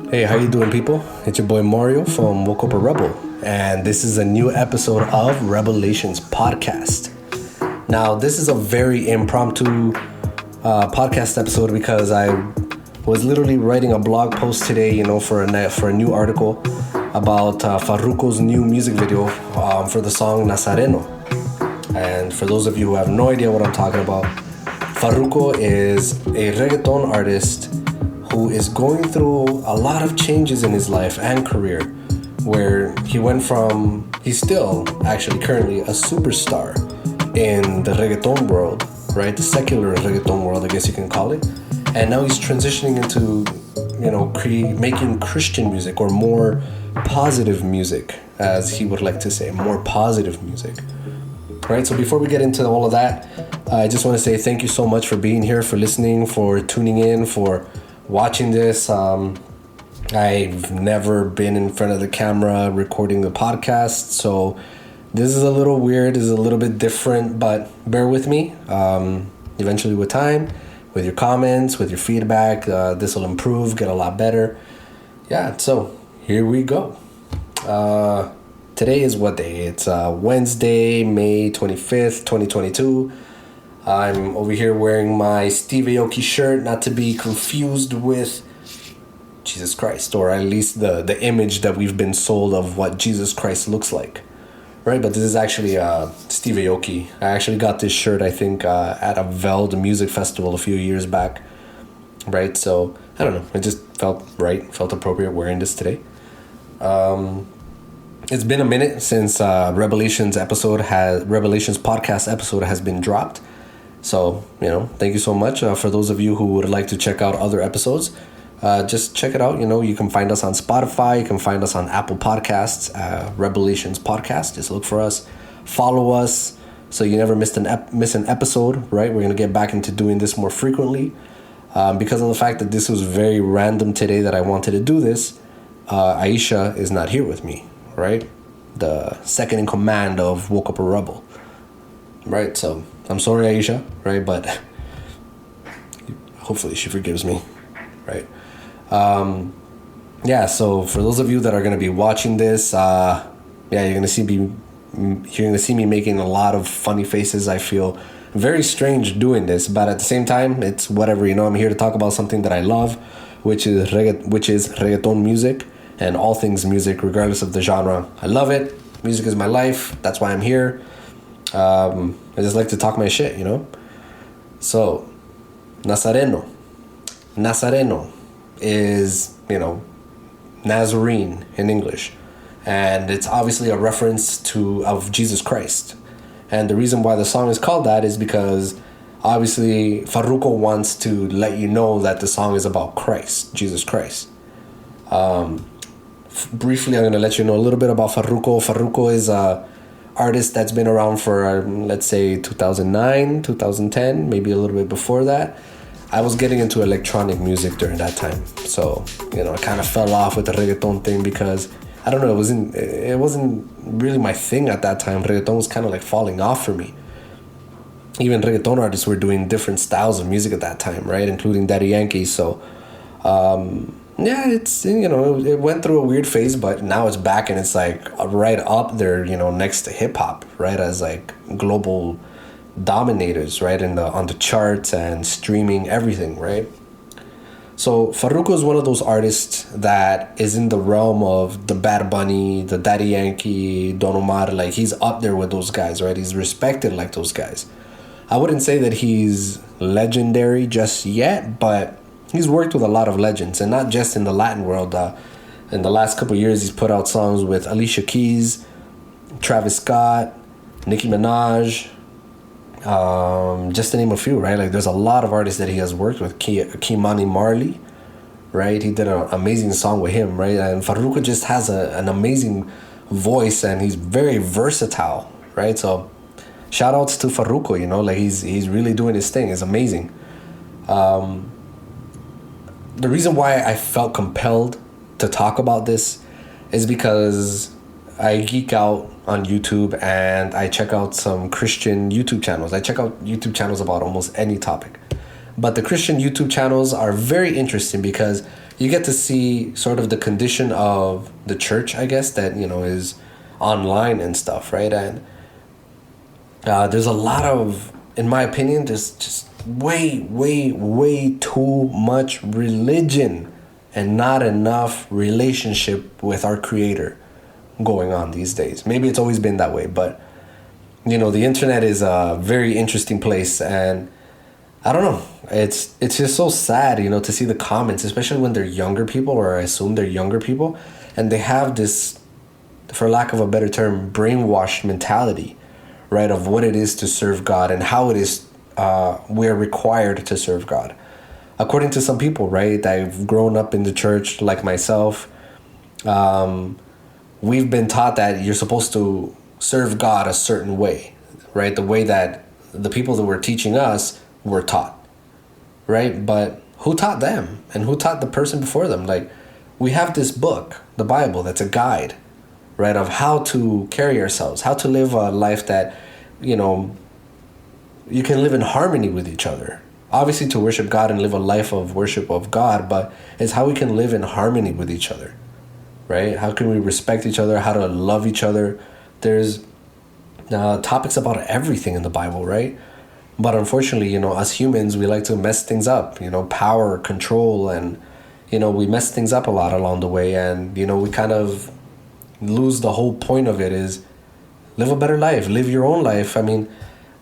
Hey, how you doing, people? It's your boy Mario from Woke Up a Rebel, and this is a new episode of Rebelations podcast. Now, this is a very impromptu podcast episode because I was literally writing a blog post today, for a new article about Farruko'S new music video for the song Nazareno. And for those of you who have no idea what I'm talking about, Farruko is a reggaeton artist who is going through a lot of changes in his life and career, where he's still actually currently a superstar in the reggaeton world, right? The secular reggaeton world, I guess you can call it. And now he's transitioning into, making Christian music, or more positive music, as he would like to say, more positive music, right? So before we get into all of that, I just want to say thank you so much for being here, for listening, for tuning in, for watching this. I've never been in front of the camera recording the podcast, so this is a little weird, this is a little bit different, but bear with me. Eventually with time, with your comments, with your feedback, this will improve, get a lot better. Yeah, so here we go. Today is what day? It's Wednesday, May 25th, 2022. I'm over here wearing my Steve Aoki shirt, not to be confused with Jesus Christ, or at least the image that we've been sold of what Jesus Christ looks like, right? But this is actually Steve Aoki. I actually got this shirt, I think, at a Veld music festival a few years back, right? So, I don't know, it just felt right, felt appropriate wearing this today. It's been a minute since Revelations podcast episode has been dropped. So, thank you so much. For those of you who would like to check out other episodes, just check it out. You can find us on Spotify. You can find us on Apple Podcasts, Rebelations Podcast. Just look for us. Follow us so you never miss an episode, right? We're going to get back into doing this more frequently. Because of the fact that this was very random today that I wanted to do this, Aisha is not here with me, right? The second in command of Woke Up a Rebel, right? So I'm sorry, Aisha, right? But hopefully she forgives me, right? So for those of you that are going to be watching this, you're going to see me making a lot of funny faces. I feel very strange doing this, but at the same time, it's whatever, I'm here to talk about something that I love, which is reggaeton music and all things music, regardless of the genre. I love it. Music is my life. That's why I'm here. I just like to talk my shit, So, Nazareno is, Nazarene in English. And it's obviously a reference of Jesus Christ. And the reason why the song is called that is because obviously Farruko wants to let you know that the song is about Christ, Jesus Christ. Briefly, I'm going to let you know a little bit about Farruko. Farruko is a artist that's been around for, let's say, 2009, 2010, maybe a little bit before that. I was getting into electronic music during that time. So, I kind of fell off with the reggaeton thing because, I don't know, it wasn't really my thing at that time. Reggaeton was kind of like falling off for me. Even reggaeton artists were doing different styles of music at that time, right? Including Daddy Yankee. So, it went through a weird phase, but now it's back and it's like right up there, next to hip hop, right? As like global dominators, right? On the charts and streaming, everything, right? So Farruko is one of those artists that is in the realm of the Bad Bunny, the Daddy Yankee, Don Omar. Like, he's up there with those guys, right? He's respected like those guys. I wouldn't say that he's legendary just yet, but he's worked with a lot of legends, and not just in the Latin world. In the last couple of years, he's put out songs with Alicia Keys, Travis Scott, Nicki Minaj, just to name a few, right? Like, there's a lot of artists that he has worked with. Kimani Marley, right? He did an amazing song with him, right? And Farruko just has an amazing voice, and he's very versatile, right? So shout outs to Farruko, like he's really doing his thing. It's amazing. The reason why I felt compelled to talk about this is because I geek out on YouTube and I check out some Christian YouTube channels. I check out YouTube channels about almost any topic. But the Christian YouTube channels are very interesting because you get to see sort of the condition of the church, I guess, that, is online and stuff, right? And there's a lot of, in my opinion, there's just way too much religion and not enough relationship with our Creator going on these days. Maybe it's always been that way, but the internet is a very interesting place, and I don't know. It's just so sad, to see the comments, especially when they're younger people, or I assume they're younger people, and they have this, for lack of a better term, brainwashed mentality, right, of what it is to serve God and how it is we're required to serve God. According to some people, right, that have grown up in the church, like myself, we've been taught that you're supposed to serve God a certain way, right? The way that the people that were teaching us were taught, right? But who taught them, and who taught the person before them? Like, we have this book, the Bible, that's a guide, right, of how to carry ourselves, how to live a life that, you can live in harmony with each other. Obviously, to worship God and live a life of worship of God, but it's how we can live in harmony with each other, right? How can we respect each other? How to love each other? There's topics about everything in the Bible, right? But unfortunately, us humans, we like to mess things up, power, control, and, we mess things up a lot along the way. And, we kind of lose the whole point of it, is live a better life, live your own life. I mean,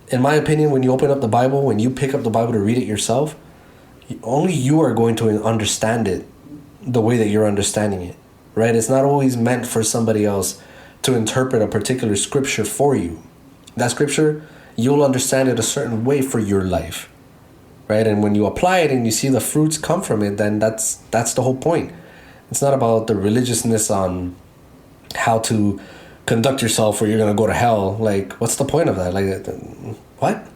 in my opinion, when you open up the Bible, when you pick up the Bible to read it yourself, only you are going to understand it the way that you're understanding it, right? It's not always meant for somebody else to interpret a particular scripture for you. That scripture, you'll understand it a certain way for your life, right? And when you apply it and you see the fruits come from it, then that's the whole point. It's not about the religiousness on how to conduct yourself or you're going to go to hell. Like, what's the point of that? Like, what?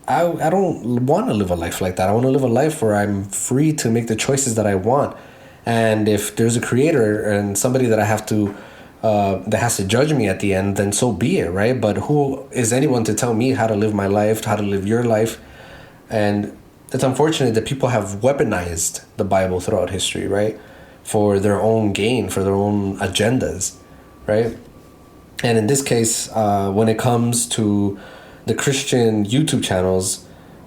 I don't want to live a life like that. I want to live a life where I'm free to make the choices that I want. And if there's a Creator and somebody that I have to that has to judge me at the end, then so be it, right? But who is anyone to tell me how to live my life, how to live your life? And it's unfortunate that people have weaponized the Bible throughout history, right? For their own gain, for their own agendas, right? And in this case, when it comes to the Christian YouTube channels,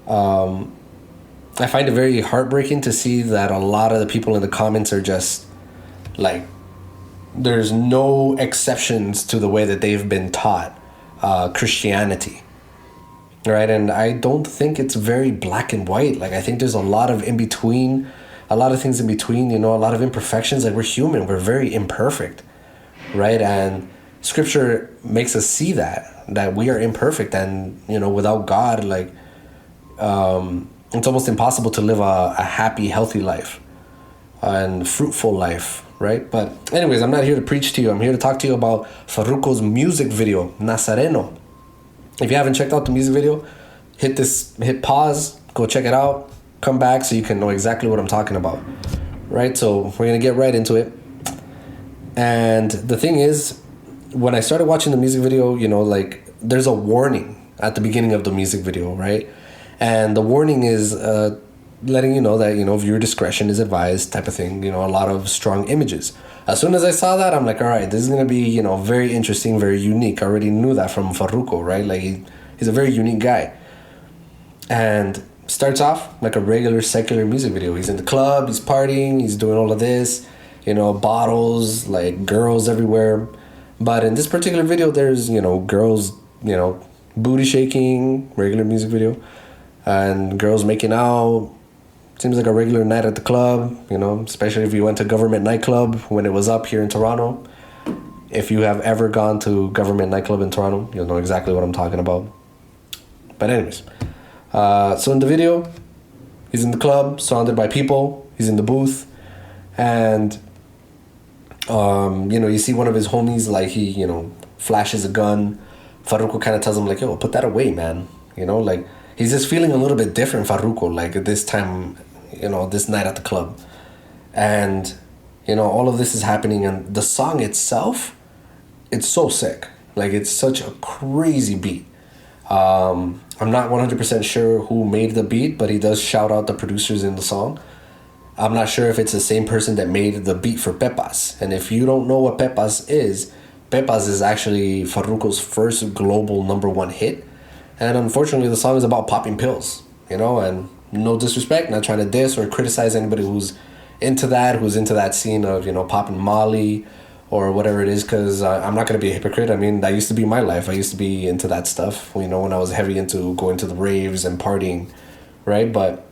I find it very heartbreaking to see that a lot of the people in the comments are just like, there's no exceptions to the way that they've been taught Christianity, right? And I don't think it's very black and white. Like, I think there's a lot of in between, a lot of things in between, a lot of imperfections. Like, we're human, we're very imperfect, right? And Scripture makes us see that we are imperfect, and without God, like, it's almost impossible to live a happy, healthy life and fruitful life, right? But anyways, I'm not here to preach to you. I'm here to talk to you about Farruko'S music video, Nazareno. If you haven't checked out the music video, hit pause, go check it out, come back so you can know exactly what I'm talking about, right? So we're gonna get right into it. And the thing is, when I started watching the music video, like, there's a warning at the beginning of the music video, right? And the warning is letting you know that, viewer discretion is advised, type of thing, a lot of strong images. As soon as I saw that, I'm like, all right, this is going to be, very interesting, very unique. I already knew that from Farruko, right? Like, he's a very unique guy. And starts off like a regular secular music video. He's in the club, he's partying, he's doing all of this, bottles, like, girls everywhere. But in this particular video, there's, girls, booty shaking, regular music video, and girls making out. Seems like a regular night at the club, especially if you went to Government Nightclub when it was up here in Toronto. If you have ever gone to Government Nightclub in Toronto, you'll know exactly what I'm talking about. But anyways, so in the video, he's in the club, surrounded by people. He's in the booth, and you see one of his homies, like, he, flashes a gun. Farruko kind of tells him, like, yo, put that away, man. Like, he's just feeling a little bit different, Farruko, like, at this time, this night at the club. And, all of this is happening, and the song itself, it's so sick. Like, it's such a crazy beat. I'm not 100% sure who made the beat, but he does shout out the producers in the song. I'm not sure if it's the same person that made the beat for Pepas. And if you don't know what Pepas is actually Farruko'S first global #1 hit. And unfortunately, the song is about popping pills, and no disrespect, not trying to diss or criticize anybody who's into that scene of, popping Molly or whatever it is, because I'm not going to be a hypocrite. I mean, that used to be my life. I used to be into that stuff, when I was heavy into going to the raves and partying, right? But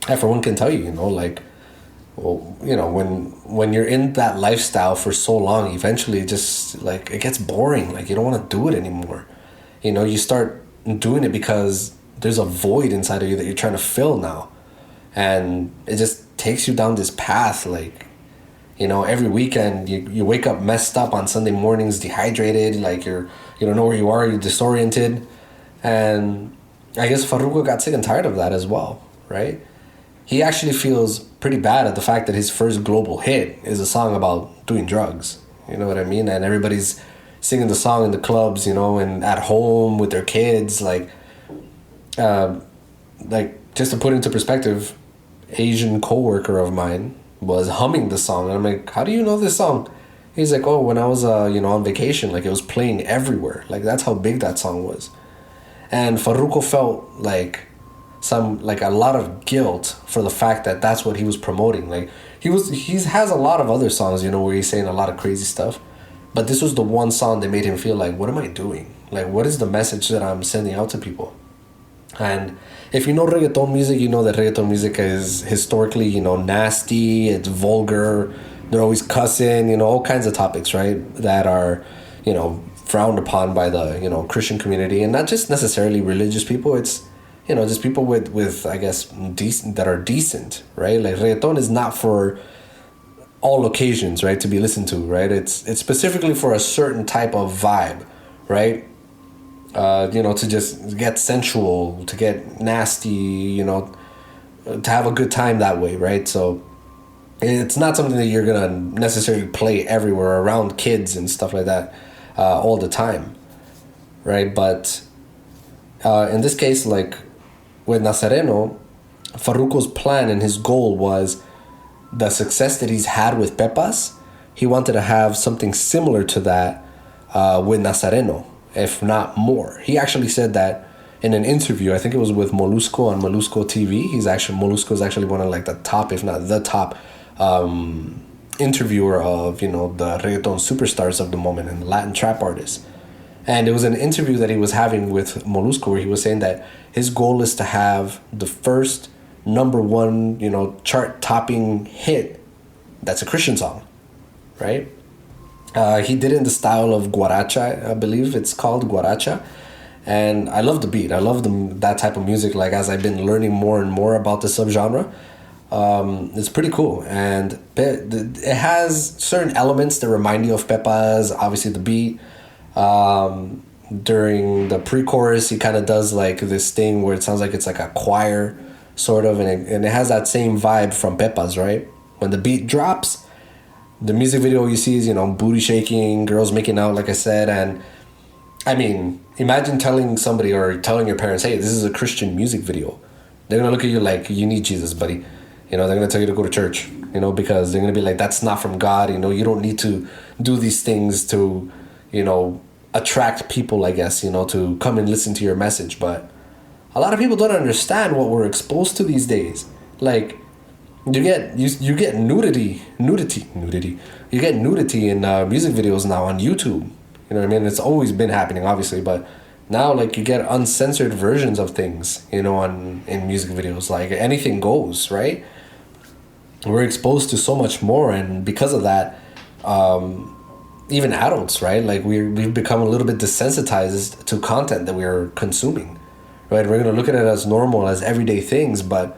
I, for one, can tell you, when you're in that lifestyle for so long, eventually it gets boring. Like, you don't want to do it anymore. You start doing it because there's a void inside of you that you're trying to fill now. And it just takes you down this path. Like, every weekend you wake up messed up on Sunday mornings, dehydrated, like you don't know where you are, you're disoriented. And I guess Farruko got sick and tired of that as well, right? He actually feels pretty bad at the fact that his first global hit is a song about doing drugs. You know what I mean? And everybody's singing the song in the clubs, and at home with their kids. Like just to put into perspective, Asian coworker of mine was humming the song, and I'm like, how do you know this song? He's like, oh, when I was on vacation, like, it was playing everywhere. Like, that's how big that song was. And Farruko felt like a lot of guilt for the fact that that's what he was promoting. Like, he has a lot of other songs, where he's saying a lot of crazy stuff, but this was the one song that made him feel like, what am I doing? Like, what is the message that I'm sending out to people? And if you know reggaeton music, you know that reggaeton music is historically, nasty, it's vulgar, they're always cussing, all kinds of topics, right, that are, frowned upon by the, Christian community, and not just necessarily religious people. It's, just people with I guess, that are decent, right? Like, reggaeton is not for all occasions, right, to be listened to, right? It's specifically for a certain type of vibe, right? To just get sensual, to get nasty, to have a good time that way, right? So it's not something that you're gonna necessarily play everywhere around kids and stuff like that all the time, right? But in this case, like with Nazareno, Farruko's plan and his goal was the success that he's had with Pepas. He wanted to have something similar to that with Nazareno, if not more. He actually said that in an interview. I think it was with Molusco on Molusco TV. Molusco is actually one of like the top, if not the top, interviewer of the reggaeton superstars of the moment and Latin trap artists. And it was an interview that he was having with Molusco where he was saying that his goal is to have the first #1 chart topping hit that's a Christian song, right? He did it in the style of guaracha, I believe it's called guaracha. And I love the beat. I love that type of music. Like, as I've been learning more and more about the subgenre, it's pretty cool. And it has certain elements that remind you of Pepas, obviously the beat. During the pre-chorus, he kind of does like this thing where it sounds like it's like a choir, sort of. And it has that same vibe from Pepas, right? When the beat drops, the music video you see is, booty shaking, girls making out, like I said. And I mean, imagine telling somebody or telling your parents, hey, this is a Christian music video. They're going to look at you like, you need Jesus, buddy. They're going to tell you to go to church, because they're going to be like, that's not from God. You don't need to do these things to, attract people, I guess, to come and listen to your message. But a lot of people don't understand what we're exposed to these days. Like, you get nudity. You get nudity in music videos now on YouTube. You know what I mean? It's always been happening, obviously, but now, like, you get uncensored versions of things, in music videos. Like, anything goes, right? We're exposed to so much more, and because of that, even adults, right? Like, we've become a little bit desensitized to content that we're consuming, right? We're going to look at it as normal, as everyday things, but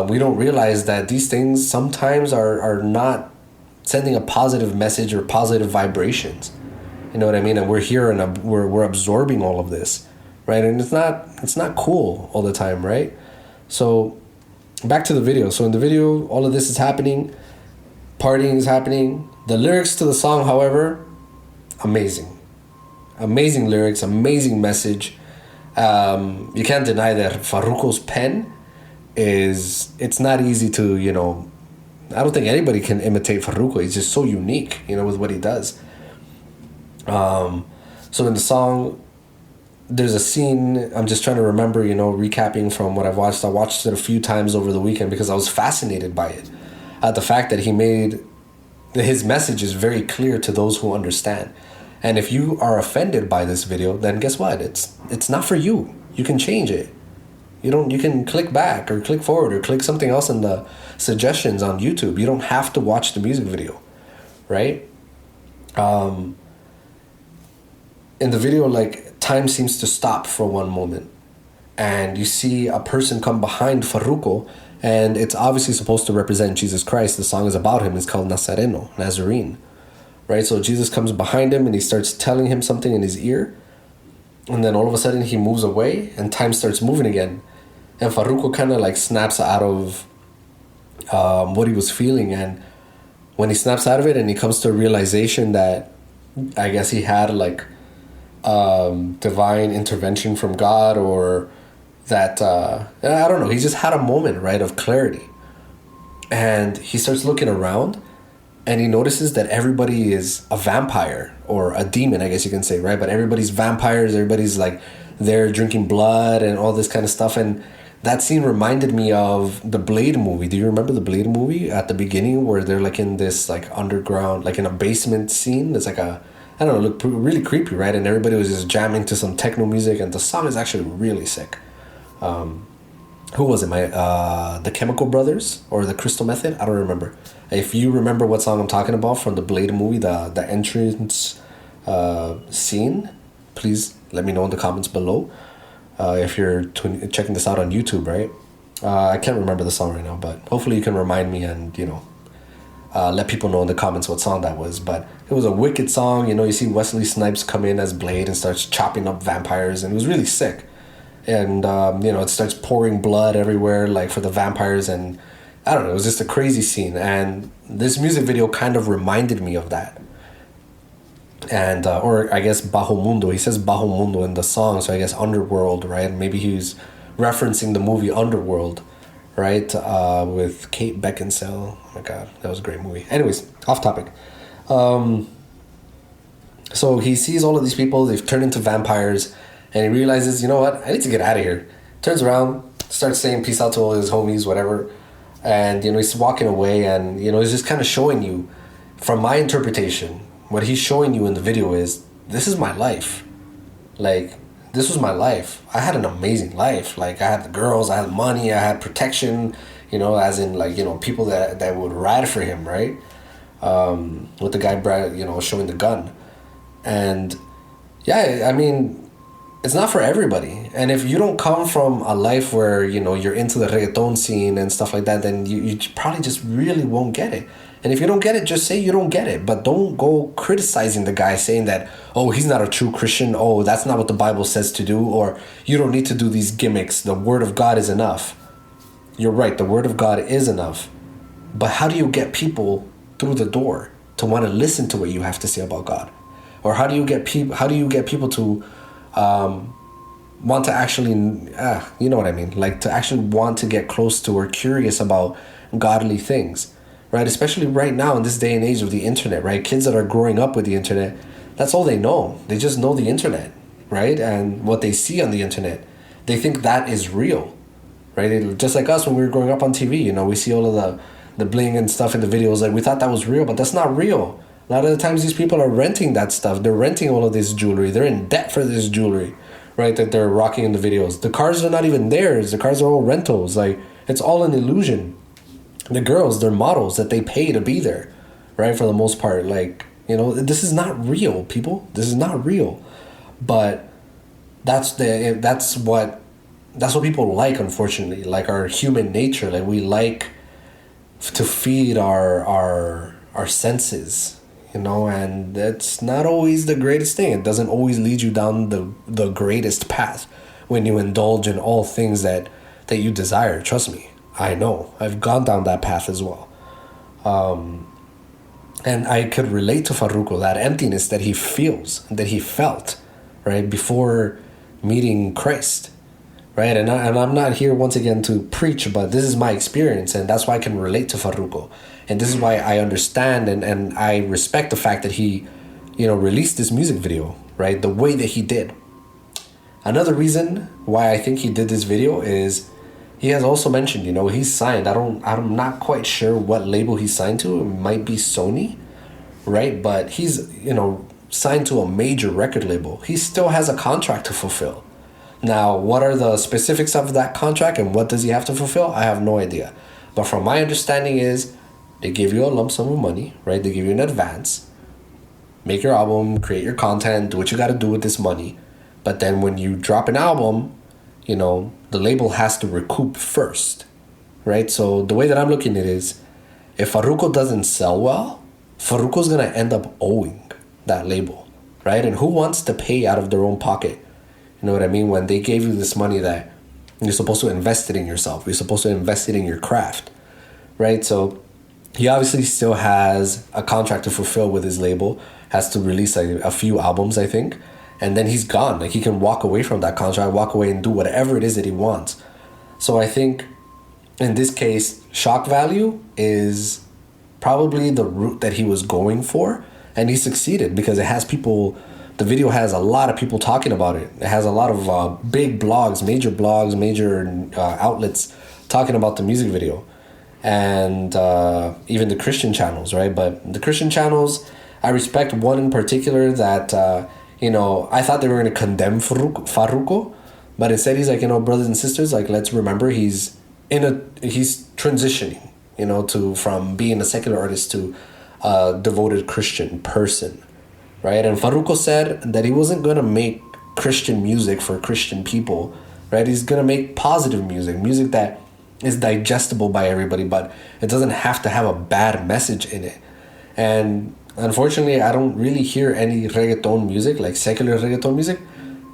we don't realize that these things sometimes are not sending a positive message or positive vibrations. You know what I mean? And we're here and we're absorbing all of this, right? And it's not cool all the time, right? So back to the video. So in the video, all of this is happening. Partying is happening. The lyrics to the song, however, amazing. Amazing lyrics, amazing message. You can't deny that Farruko's pen it's not easy to, I don't think anybody can imitate Farruko. He's just so unique, with what he does. So in the song, there's a scene, I'm just trying to remember, recapping from what I've watched. I watched it a few times over the weekend because I was fascinated by it. The fact that his message is very clear to those who understand. And if you are offended by this video, then guess what? It's not for you. You can change it. You can click back or click forward or click something else in the suggestions on YouTube. You don't have to watch the music video, right? In the video, like, time seems to stop for one moment, and you see a person come behind Farruko, and it's obviously supposed to represent Jesus Christ. The song is about him. It's called Nazareno, Nazarene, right? So Jesus comes behind him and he starts telling him something in his ear, and then all of a sudden he moves away and time starts moving again. And Farruko kind of like snaps out of what he was feeling. And when he snaps out of it and he comes to a realization that I guess he had like divine intervention from God, or that, I don't know, he just had a moment, right, of clarity. And he starts looking around and he notices that everybody is a vampire or a demon, I guess you can say, right? But everybody's vampires, everybody's like they're drinking blood and all this kind of stuff. And that scene reminded me of the Blade movie. Do you remember the Blade movie at the beginning where they're like in this like underground, like in a basement scene? It's like I don't know, look really creepy, right? And everybody was just jamming to some techno music, and the song is actually really sick. Who was it? The Chemical Brothers or the Crystal Method? I don't remember. If you remember what song I'm talking about from the Blade movie, the entrance scene, please let me know in the comments below. If you're checking this out on YouTube, right? I can't remember the song right now, but hopefully you can remind me and, let people know in the comments what song that was. But it was a wicked song. You see Wesley Snipes come in as Blade and starts chopping up vampires, and it was really sick. And, it starts pouring blood everywhere, like for the vampires. And I don't know, it was just a crazy scene. And this music video kind of reminded me of that. And, or I guess Bajo Mundo. He says Bajo Mundo in the song, so I guess Underworld, right? Maybe he's referencing the movie Underworld, right? With Kate Beckinsale. Oh my God, that was a great movie. Anyways, off topic. So he sees all of these people, they've turned into vampires, and he realizes, you know what, I need to get out of here. Turns around, starts saying peace out to all his homies, whatever. And, he's walking away, and, he's just kind of showing you, from my interpretation, what he's showing you in the video is, this is my life. Like, this was my life. I had an amazing life. Like, I had the girls, I had money, I had protection, as in, like, people that would ride for him, right? With the guy, showing the gun. And, yeah, I mean, it's not for everybody. And if you don't come from a life where, you're into the reggaeton scene and stuff like that, then you probably just really won't get it. And if you don't get it, just say you don't get it. But don't go criticizing the guy saying that, oh, he's not a true Christian. Oh, that's not what the Bible says to do. Or you don't need to do these gimmicks. The Word of God is enough. You're right. The Word of God is enough. But how do you get people through the door to want to listen to what you have to say about God? Or how do you get people to want to actually, you know what I mean? Like to actually want to get close to or curious about godly things. Right, especially right now in this day and age of the internet, right? Kids that are growing up with the internet, that's all they know. They just know the internet, right? And what they see on the internet, they think that is real, right? Just like us when we were growing up on TV, we see all of the bling and stuff in the videos. Like we thought that was real, but that's not real. A lot of the times these people are renting that stuff. They're renting all of this jewelry. They're in debt for this jewelry, right? That they're rocking in the videos. The cars are not even theirs. The cars are all rentals. Like it's all an illusion. The girls, they're models that they pay to be there, right? For the most part, like, this is not real, people. This is not real. But that's what people like, unfortunately, like our human nature. Like we like to feed our senses, and that's not always the greatest thing. It doesn't always lead you down the greatest path when you indulge in all things that you desire. Trust me. I know. I've gone down that path as well. And I could relate to Farruko, that emptiness that he feels, that he felt, right, before meeting Christ, right? And I'm not here once again to preach, but this is my experience, and that's why I can relate to Farruko. And this is why I understand and I respect the fact that he, released this music video, right? The way that he did. Another reason why I think he did this video is he has also mentioned, he's signed. I'm not quite sure what label he's signed to. It might be Sony, right? But he's, signed to a major record label. He still has a contract to fulfill. Now, what are the specifics of that contract and what does he have to fulfill? I have no idea. But from my understanding is they give you a lump sum of money, right? They give you an advance. Make your album, create your content, do what you got to do with this money. But then when you drop an album, the label has to recoup first, right? So the way that I'm looking at it is if Farruko doesn't sell well, Farruko's going to end up owing that label, right? And who wants to pay out of their own pocket? You know what I mean? When they gave you this money that you're supposed to invest it in yourself. You're supposed to invest it in your craft, right? So he obviously still has a contract to fulfill with his label, has to release a few albums, I think. And then he's gone. Like, he can walk away from that contract, walk away and do whatever it is that he wants. So I think in this case, shock value is probably the route that he was going for. And he succeeded because it has people, the video has a lot of people talking about it. It has a lot of big blogs, major outlets talking about the music video. And even the Christian channels, right? But the Christian channels, I respect one in particular that, I thought they were going to condemn Farruko. But instead he's like, brothers and sisters, like, let's remember he's transitioning, from being a secular artist to a devoted Christian person, right? And Farruko said that he wasn't going to make Christian music for Christian people, right? He's going to make positive music that is digestible by everybody, but it doesn't have to have a bad message in it. And unfortunately, I don't really hear any reggaeton music, like secular reggaeton music,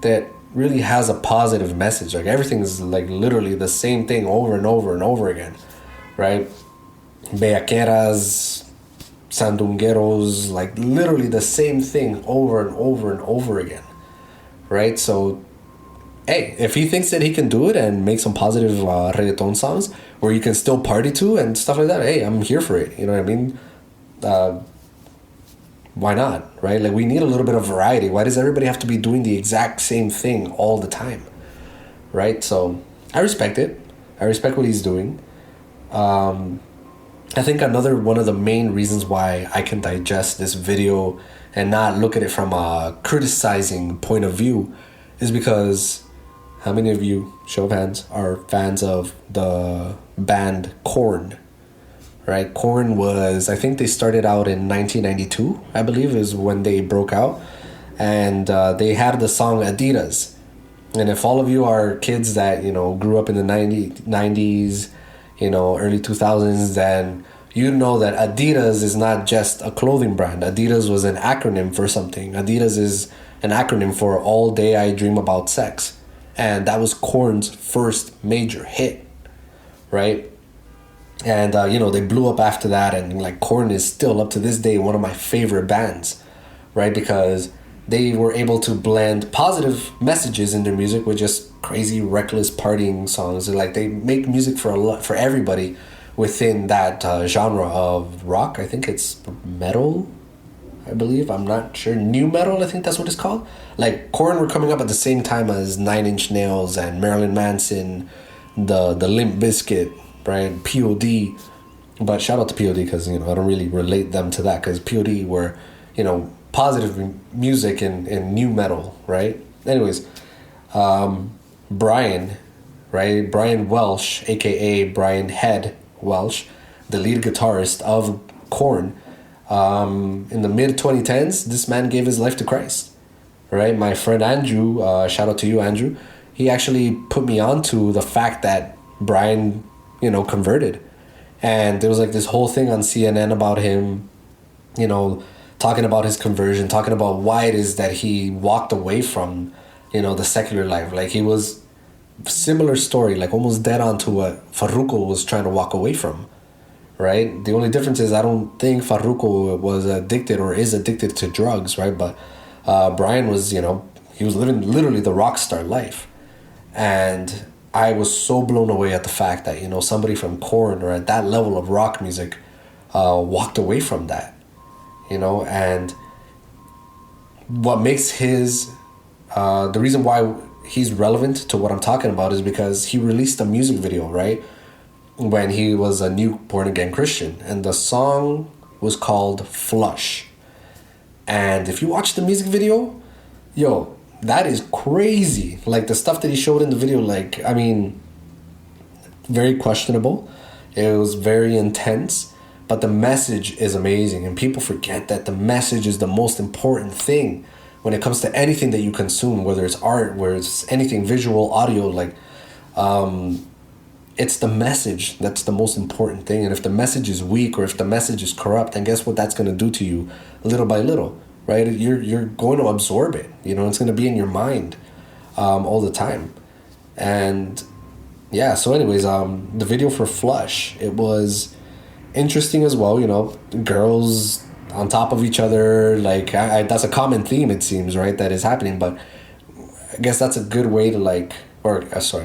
that really has a positive message. Like, everything is like literally the same thing over and over and over again, right? Bellaqueras, sandungueros, like literally the same thing over and over and over again, right? So, hey, if he thinks that he can do it and make some positive reggaeton songs where you can still party to and stuff like that, hey, I'm here for it. You know what I mean? Why not, right? Like, we need a little bit of variety. Why does everybody have to be doing the exact same thing all the time, right? So I respect it. I respect what he's doing. I think another one of the main reasons why I can digest this video and not look at it from a criticizing point of view is because how many of you, show of hands, are fans of the band Korn? Right? Korn was, I think they started out in 1992, I believe, is when they broke out. And they had the song Adidas. And if all of you are kids that, grew up in the 90s, early 2000s, then you know that Adidas is not just a clothing brand. Adidas was an acronym for something. Adidas is an acronym for All Day I Dream About Sex. And that was Korn's first major hit, right? And, they blew up after that. And, like, Korn is still, up to this day, one of my favorite bands, right? Because they were able to blend positive messages in their music with just crazy, reckless partying songs. And, like, they make music for everybody within that genre of rock. I think it's metal, I believe. I'm not sure. New metal, I think that's what it's called. Like, Korn were coming up at the same time as Nine Inch Nails and Marilyn Manson, the Limp Bizkit, right? POD. But shout out to POD because, I don't really relate them to that because POD were, positive music and new metal, right? Anyways, Brian, right? Brian Welsh, aka Brian Head Welsh, the lead guitarist of Korn. In the mid 2010s, this man gave his life to Christ, right? My friend Andrew, shout out to you, Andrew. He actually put me onto the fact that Brian, converted. And there was like this whole thing on CNN about him, talking about his conversion, talking about why it is that he walked away from, the secular life. Like, he was similar story, like almost dead on to what Farruko was trying to walk away from, right? The only difference is I don't think Farruko was addicted or is addicted to drugs, right? But Brian was, he was living literally the rock star life. And I was so blown away at the fact that, somebody from Korn or at that level of rock music walked away from that, and what makes his, the reason why he's relevant to what I'm talking about is because he released a music video, right? When he was a new born-again Christian. And the song was called Flush. And if you watch the music video, yo, that is crazy. Like, the stuff that he showed in the video, very questionable. It was very intense. But the message is amazing. And people forget that the message is the most important thing when it comes to anything that you consume, whether it's art, whether it's anything visual, audio, it's the message that's the most important thing. And if the message is weak or if the message is corrupt, then guess what that's going to do to you little by little, right? You're going to absorb it. It's going to be in your mind all the time. And yeah, so anyways, the video for Flush, it was interesting as well, girls on top of each other, that's a common theme, it seems, right, that is happening. But I guess that's a good way to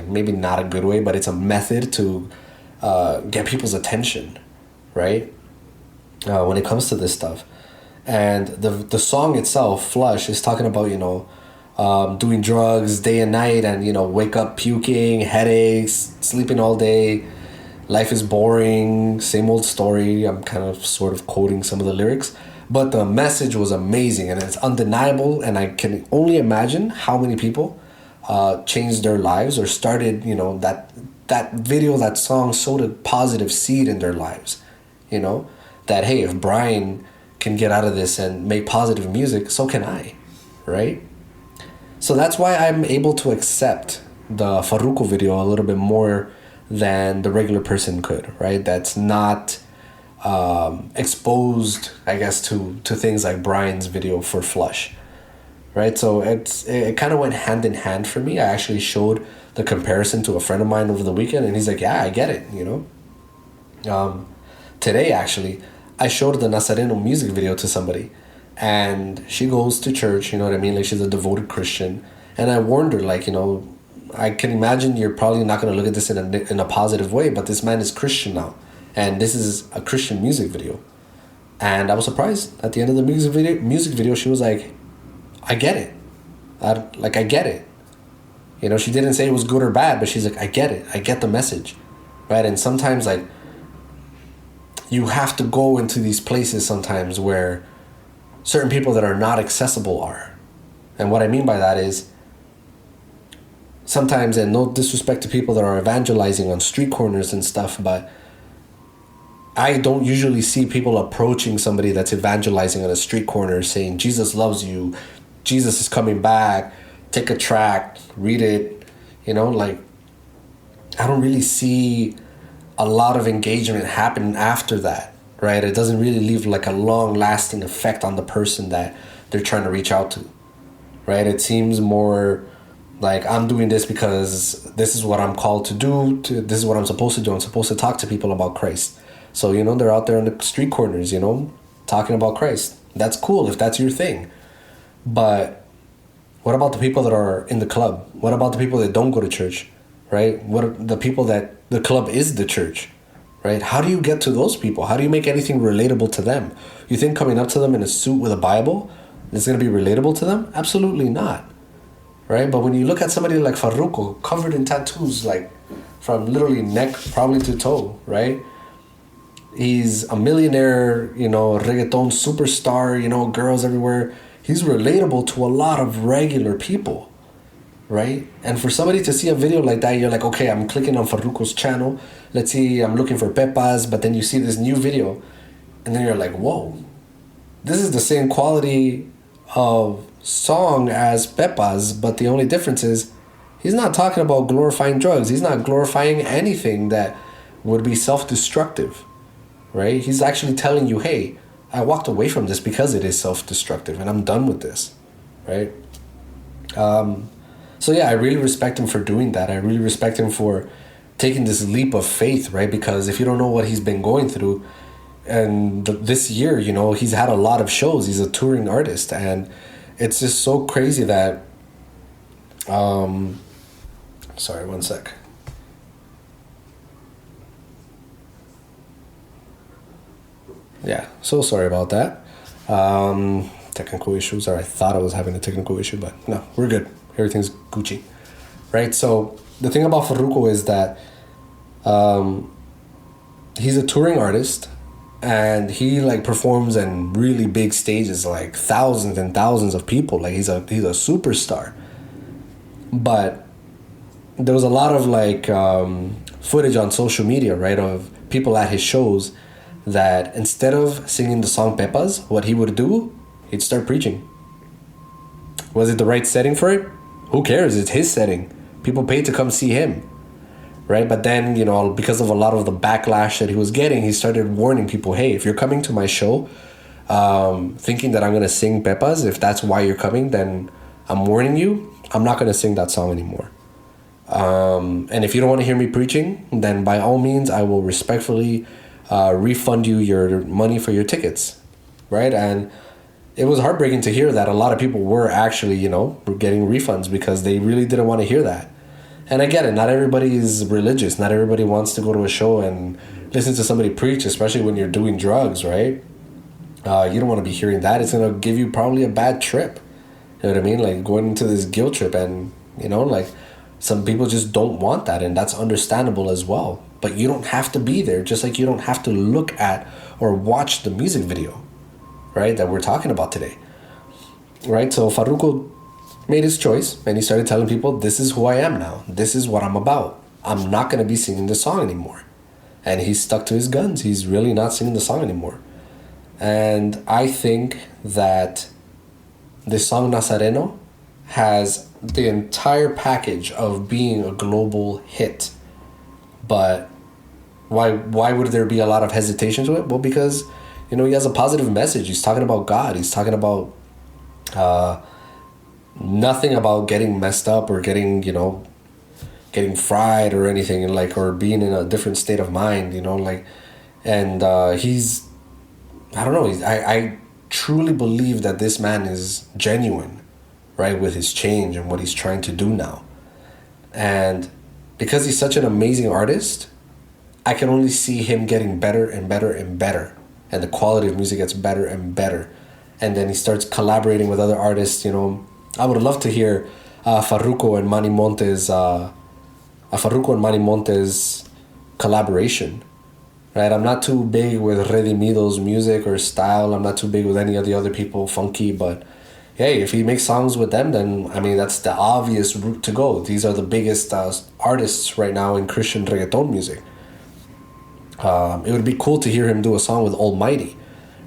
maybe not a good way, but it's a method to get people's attention, right, when it comes to this stuff. And the song itself, Flush, is talking about doing drugs day and night, and wake up puking, headaches, sleeping all day. Life is boring, same old story. I'm kind of sort of quoting some of the lyrics. But the message was amazing and it's undeniable. And I can only imagine how many people changed their lives or started, that video, that song sowed a positive seed in their lives. That, hey, if Brian can get out of this and make positive music, so can I, right? So that's why I'm able to accept the Farruko video a little bit more than the regular person could, right? That's not exposed, I guess, to things like Brian's video for Flush, right? So it kind of went hand in hand for me. I actually showed the comparison to a friend of mine over the weekend, and he's like, yeah, I get it, Today, actually, I showed the Nazareno music video to somebody, and she goes to church, you know what I mean? Like, she's a devoted Christian, and I warned her, I can imagine you're probably not going to look at this in a positive way, but this man is Christian now. And this is a Christian music video. And I was surprised. At the end of the music video, she was like, I get it. I get it. She didn't say it was good or bad, but she's like, I get it. I get the message. Right? And sometimes, you have to go into these places sometimes where certain people that are not accessible are. And what I mean by that is, sometimes, and no disrespect to people that are evangelizing on street corners and stuff, but I don't usually see people approaching somebody that's evangelizing on a street corner saying, Jesus loves you, Jesus is coming back, take a tract, read it. I don't really see a lot of engagement happen after that, right? It doesn't really leave a long-lasting effect on the person that they're trying to reach out to, right? It seems more I'm doing this because this is what I'm called to do. This is what I'm supposed to do. I'm supposed to talk to people about Christ. So, they're out there on the street corners, talking about Christ. That's cool if that's your thing. But what about the people that are in the club? What about the people that don't go to church, right? What are the people that the club is the church, right? How do you get to those people? How do you make anything relatable to them? You think coming up to them in a suit with a Bible is going to be relatable to them? Absolutely not. Right? But when you look at somebody like Farruko, covered in tattoos, from literally neck probably to toe, right? He's a millionaire, reggaeton superstar, girls everywhere. He's relatable to a lot of regular people, right? And for somebody to see a video like that, you're like, okay, I'm clicking on Farruko's channel. Let's see, I'm looking for Pepas, but then you see this new video, and then you're like, whoa, this is the same quality of song as Pepas, but the only difference is he's not talking about glorifying drugs. He's not glorifying anything that would be self-destructive, right? He's actually telling you, hey, I walked away from this because it is self-destructive and I'm done with this, right? So yeah, I really respect him for doing that. I really respect him for taking this leap of faith, right? Because if you don't know what he's been going through, and this year, he's had a lot of shows. He's a touring artist, and it's just so crazy that Sorry, one sec. Yeah, so sorry about that. Technical issues, or I thought I was having a technical issue, but no, we're good. Everything's Gucci, right? So the thing about Farruko is that he's a touring artist, and he like performs in really big stages, like thousands and thousands of people. Like he's a superstar. But there was a lot of like footage on social media, right, of people at his shows that instead of singing the song Pepas, what he would do, he'd start preaching. Was it the right setting for it? Who cares? It's his setting. People paid to come see him, right? But then, you know, because of a lot of the backlash that he was getting, he started warning people, hey, if you're coming to my show thinking that I'm going to sing Pepas, if that's why you're coming, then I'm warning you, I'm not going to sing that song anymore. And if you don't want to hear me preaching, then by all means, I will respectfully refund you your money for your tickets, right? And it was heartbreaking to hear that a lot of people were actually, you know, getting refunds because they really didn't want to hear that. And I get it. Not everybody is religious. Not everybody wants to go to a show and listen to somebody preach, especially when you're doing drugs, right? You don't want to be hearing that. It's going to give you probably a bad trip. You know what I mean? Like going into this guilt trip, and, you know, like some people just don't want that, and that's understandable as well. But you don't have to be there, just like you don't have to look at or watch the music video, right, that we're talking about today, right? So Farruko made his choice, and he started telling people, this is who I am now. This is what I'm about. I'm not going to be singing the song anymore. And he stuck to his guns. He's really not singing the song anymore. And I think that the song Nazareno has the entire package of being a global hit. But why would there be a lot of hesitation to it? Well, because, you know, he has a positive message. He's talking about God. He's talking about nothing about getting messed up or getting, you know, getting fried or anything, like, or being in a different state of mind, you know, like, and he's, I don't know, I truly believe that this man is genuine, right, with his change and what he's trying to do now. And because he's such an amazing artist, I can only see him getting better and better and better, and the quality of music gets better and better. And then he starts collaborating with other artists. You know, I would love to hear Farruko and Manny Montes collaboration, right? I'm not too big with Redimido's music or style. I'm not too big with any of the other people, Funky, but hey, if he makes songs with them, then, I mean, that's the obvious route to go. These are the biggest artists right now in Christian reggaeton music. It would be cool to hear him do a song with Almighty,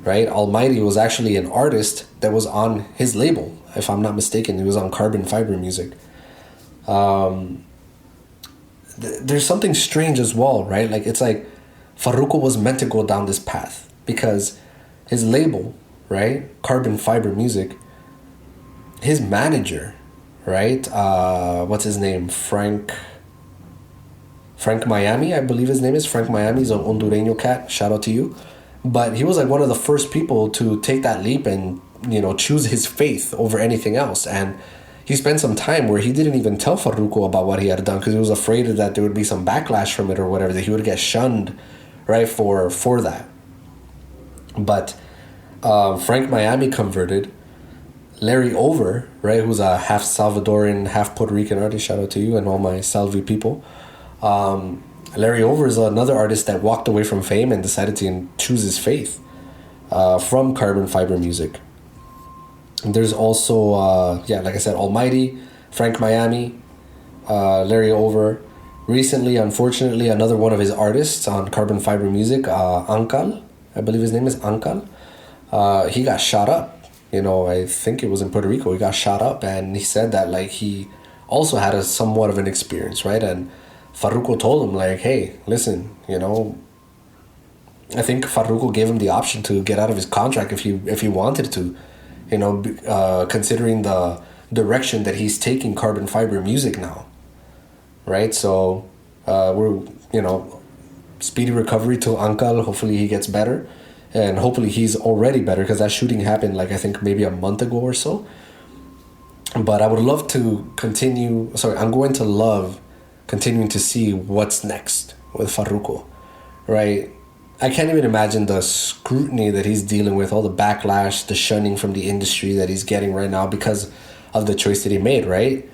right? Almighty was actually an artist that was on his label, if I'm not mistaken. He was on Carbon Fiber Music. There's something strange as well, right? Like, it's like Farruko was meant to go down this path because his label, right, Carbon Fiber Music, his manager, right, what's his name, Frank Miami, I believe his name is. Frank Miami is an Hondureño cat. Shout out to you. But he was like one of the first people to take that leap and, you know, choose his faith over anything else. And he spent some time where he didn't even tell Farruko about what he had done because he was afraid that there would be some backlash from it or whatever, that he would get shunned, right, for that. But Frank Miami converted. Larry Over, right, who's a half Salvadoran, half Puerto Rican artist. Shout out to you and all my Salvi people. Larry Over is another artist that walked away from fame and decided to choose his faith from Carbon Fiber Music. And there's also, like I said, Almighty, Frank Miami, Larry Over. Recently, unfortunately, another one of his artists on Carbon Fiber Music, Ankal, I believe his name is Ankal, he got shot up. You know, I think it was in Puerto Rico. He got shot up, and he said that, like, he also had a somewhat of an experience, right? And Farruko told him, like, hey, listen, you know, I think Farruko gave him the option to get out of his contract if he wanted to, you know, considering the direction that he's taking Carbon Fiber Music now, right? So we're, you know, speedy recovery to Ankal. Hopefully he gets better. And hopefully he's already better because that shooting happened, like, I think maybe a month ago or so. But I would love to continue. I'm going to love continuing to see what's next with Farruko, right? I can't even imagine the scrutiny that he's dealing with, all the backlash, the shunning from the industry that he's getting right now because of the choice that he made, right?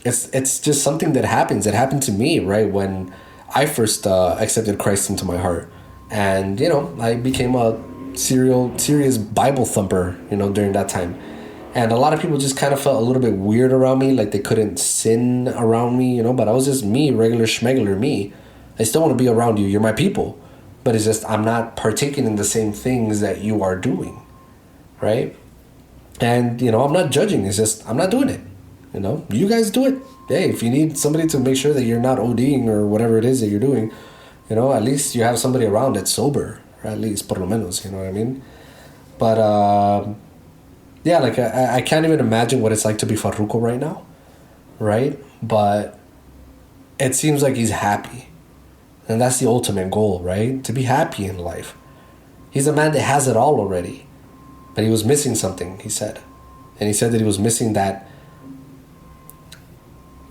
It's just something that happens. It happened to me, right, when I first accepted Christ into my heart. And, I became a serious Bible thumper, during that time. And a lot of people just kind of felt a little bit weird around me, like they couldn't sin around me, but I was just me, regular schmegular me. I still want to be around you. You're my people. But it's just I'm not partaking in the same things that you are doing, right? And, I'm not judging. It's just I'm not doing it. You guys do it. Hey, if you need somebody to make sure that you're not ODing or whatever it is that you're doing, at least you have somebody around that's sober, or at least por lo menos, you know what I mean? But, yeah, like I can't even imagine what it's like to be Farruko right now, right? But it seems like he's happy. And that's the ultimate goal, right? To be happy in life. He's a man that has it all already. But he was missing something, he said. And he said that he was missing that.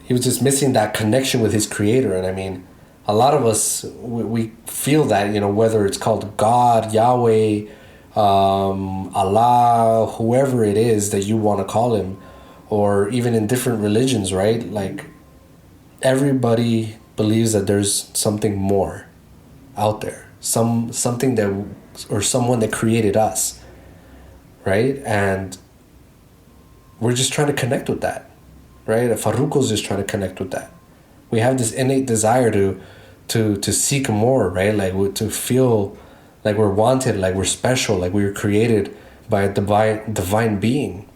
He was just missing that connection with his creator. And I mean, a lot of us, we feel that, whether it's called God, Yahweh, Allah, whoever it is that you want to call him, or even in different religions, right? Like, everybody believes that there's something more out there, something that, or someone that created us, right? And we're just trying to connect with that, right? Farruko's just trying to connect with that. We have this innate desire to seek more, right? Like to feel like we're wanted, like we're special, like we were created by a divine being.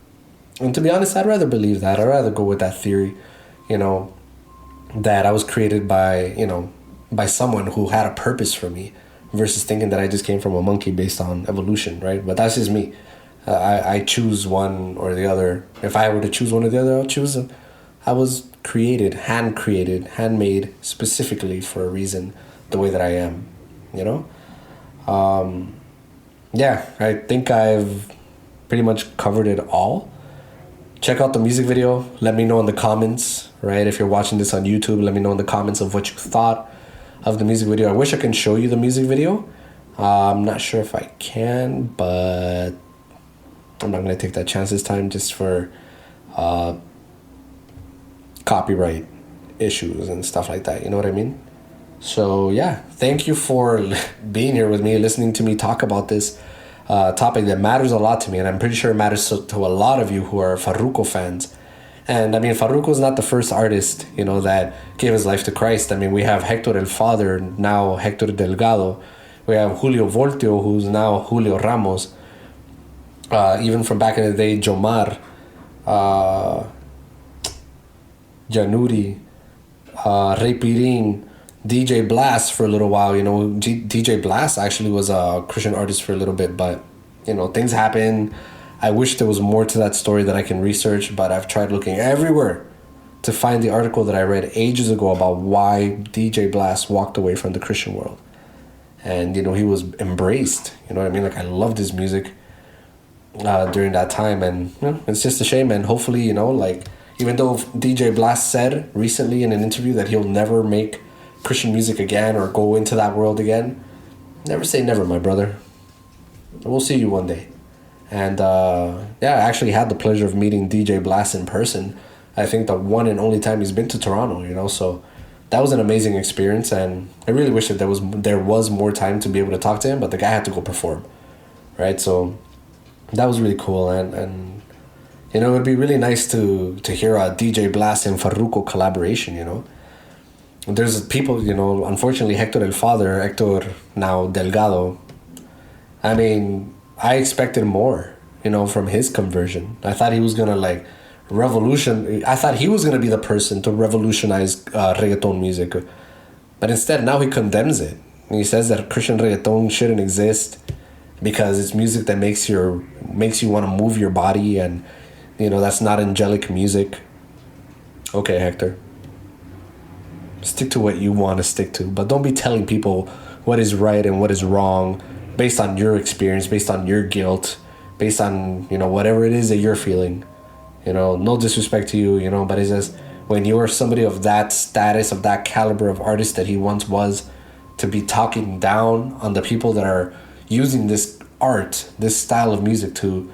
And to be honest, I'd rather believe that. I'd rather go with that theory, that I was created by someone who had a purpose for me, versus thinking that I just came from a monkey based on evolution, right? But that's just me. I choose one or the other. If I were to choose one or the other, I'll choose I was handmade specifically for a reason, the way that I am, Yeah, I think I've pretty much covered it all. Check out the music video. Let me know in the comments, right? If you're watching this on YouTube, let me know in the comments of what you thought of the music video. I wish I can show you the music video. I'm not sure if I can, but I'm not going to take that chance this time just for copyright issues and stuff like that. You know what I mean? So, yeah, thank you for being here with me, listening to me talk about this topic that matters a lot to me, and I'm pretty sure it matters to a lot of you who are Farruko fans. And I mean, Farruko is not the first artist, that gave his life to Christ. I mean, we have Hector el Father, now Hector Delgado. We have Julio Voltio, who's now Julio Ramos. Even from back in the day, Jomar, Januri, Ray Pirin, DJ Blast for a little while. DJ Blast actually was a Christian artist for a little bit, but things happen. I wish there was more to that story that I can research, but I've tried looking everywhere to find the article that I read ages ago about why DJ Blast walked away from the Christian world. And he was embraced, what I mean? Like, I loved his music during that time, and it's just a shame. And hopefully, even though DJ Blast said recently in an interview that he'll never make Christian music again or go into that world again, never say never, my brother. We'll see you one day. And I actually had the pleasure of meeting DJ Blast in person. I think the one and only time he's been to Toronto, so that was an amazing experience. And I really wish that there was more time to be able to talk to him, but the guy had to go perform, right? So that was really cool. And it would be really nice to hear a DJ Blast and Farruko collaboration, There's people, unfortunately, Hector el Father, Hector now Delgado. I mean, I expected more, from his conversion. I thought he was going to, I thought he was going to be the person to revolutionize reggaeton music. But instead, now he condemns it. And he says that Christian reggaeton shouldn't exist because it's music that makes you want to move your body, and, that's not angelic music. Okay, Hector. Stick to what you want to stick to, but don't be telling people what is right and what is wrong based on your experience, based on your guilt, based on, whatever it is that you're feeling. No disrespect to you, but it's just when you're somebody of that status, of that caliber of artist that he once was, to be talking down on the people that are using this art, this style of music to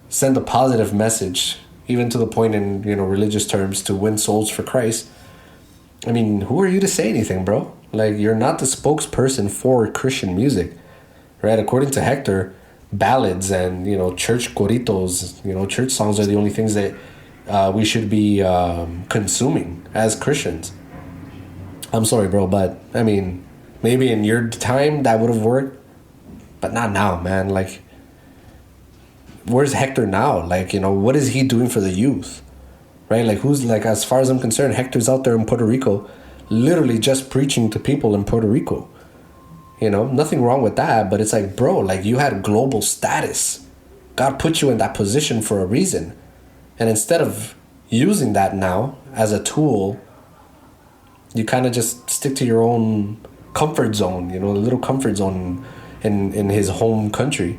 send a positive message, even to the point in, religious terms, to win souls for Christ. I mean, who are you to say anything, bro? Like, you're not the spokesperson for Christian music, right? According to Hector, ballads and, church corritos, church songs are the only things that we should be consuming as Christians. I'm sorry, bro, but, I mean, maybe in your time that would have worked, but not now, man. Like, where's Hector now? Like, what is he doing for the youth? Right? Like, as far as I'm concerned, Hector's out there in Puerto Rico, literally just preaching to people in Puerto Rico. Nothing wrong with that, but it's like, bro, like, you had global status. God put you in that position for a reason. And instead of using that now as a tool, you kind of just stick to your own comfort zone, a little comfort zone in his home country,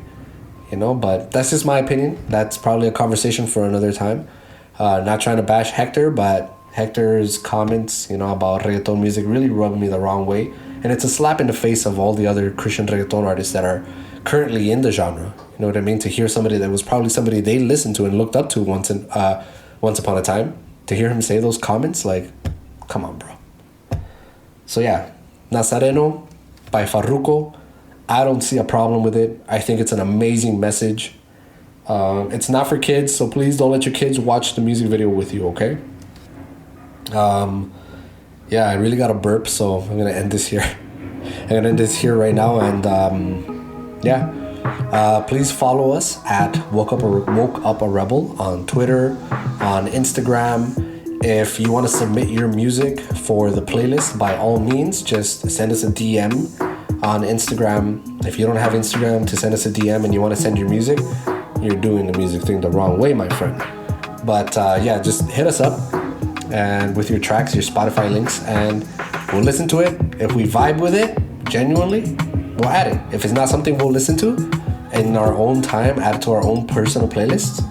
but that's just my opinion. That's probably a conversation for another time. Not trying to bash Hector, but Hector's comments, about reggaeton music really rubbed me the wrong way. And it's a slap in the face of all the other Christian reggaeton artists that are currently in the genre. You know what I mean? To hear somebody that was probably somebody they listened to and looked up to once upon a time, to hear him say those comments, like, come on, bro. So yeah, Nazareno by Farruko. I don't see a problem with it. I think it's an amazing message. It's not for kids, so please don't let your kids watch the music video with you, okay? Yeah, I really got a burp, so I'm going to end this here. I'm going to end this here right now, and please follow us at Woke Up a Rebel on Twitter, on Instagram. If you want to submit your music for the playlist, by all means, just send us a DM on Instagram. If you don't have Instagram, to send us a DM and you want to send your music, you're doing the music thing the wrong way, my friend. But just hit us up and with your tracks, your Spotify links, and we'll listen to it. If we vibe with it, genuinely, we'll add it. If it's not something we'll listen to in our own time, add it to our own personal playlists.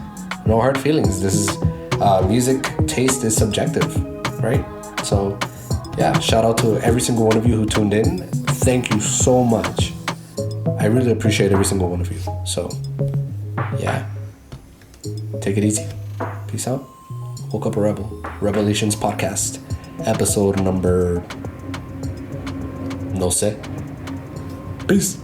No hard feelings. This is music taste is subjective, right? So yeah, shout out to every single one of you who tuned in. Thank you so much. I really appreciate every single one of you. So yeah, take it easy. Peace out. Woke Up a Rebel. Rebelations podcast. Episode number... No sé. Peace.